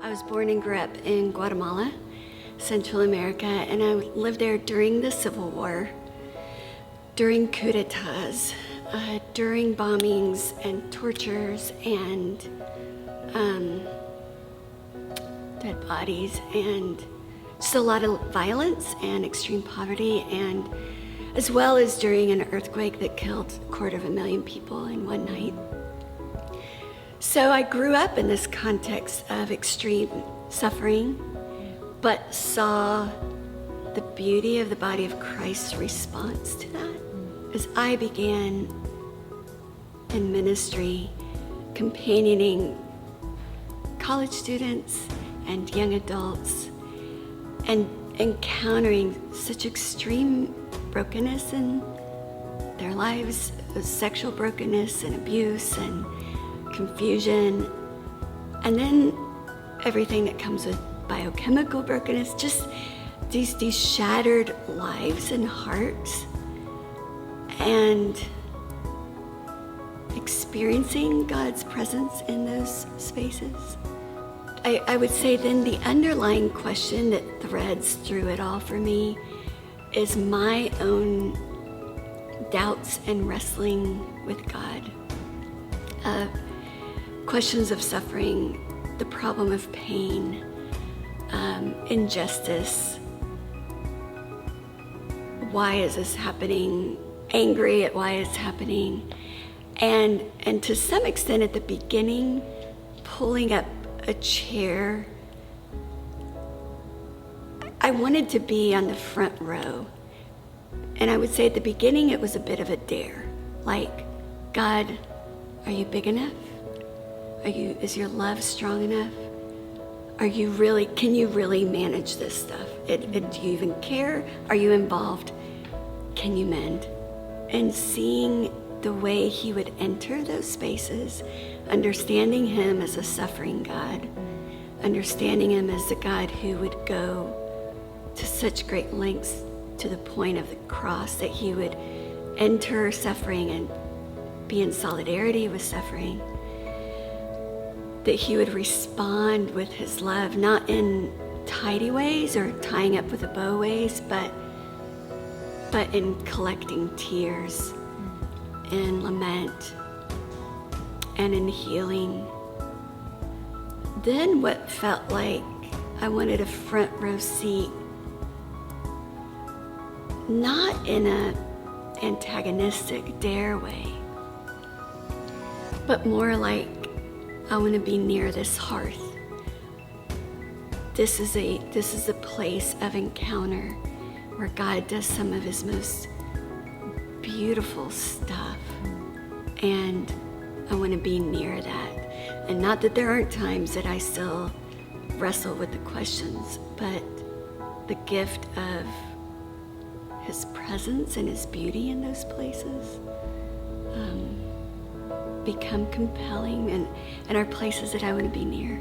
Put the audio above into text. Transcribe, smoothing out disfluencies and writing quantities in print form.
I was born and grew up in Guatemala, Central America, and I lived there during the Civil War, during coup d'etats, during bombings and tortures and dead bodies, and just a lot of violence and extreme poverty, and as well as during an earthquake that killed 250,000 people in one night. So I grew up in this context of extreme suffering, but saw the beauty of the body of Christ's response to that as I began in ministry, companioning college students and young adults, and encountering such extreme brokenness in their lives, sexual brokenness and abuse and confusion, and then everything that comes with biochemical brokenness, just these shattered lives and hearts, and experiencing God's presence in those spaces. I would say then the underlying question that threads through it all for me is my own doubts and wrestling with God. Questions of suffering, the problem of pain, injustice. Why is this happening? Angry at why it's happening. And to some extent at the beginning, pulling up a chair. I wanted to be on the front row. And I would say at the beginning it was a bit of a dare. Like, God, are you big enough? Is your love strong enough? Can you really manage this stuff? Do you even care? Are you involved? Can you mend? And seeing the way he would enter those spaces, understanding him as a suffering God, understanding him as a God who would go to such great lengths to the point of the cross, that he would enter suffering and be in solidarity with suffering, that he would respond with his love, not in tidy ways or tying up with a bow ways, but in collecting tears, in lament, and in healing. Then what felt like I wanted a front row seat, not in an antagonistic dare way, but more like I want to be near this hearth. This is a place of encounter where God does some of his most beautiful stuff, and I want to be near that. And not that there aren't times that I still wrestle with the questions, but the gift of his presence and his beauty in those places become compelling, and are places that I want to be near.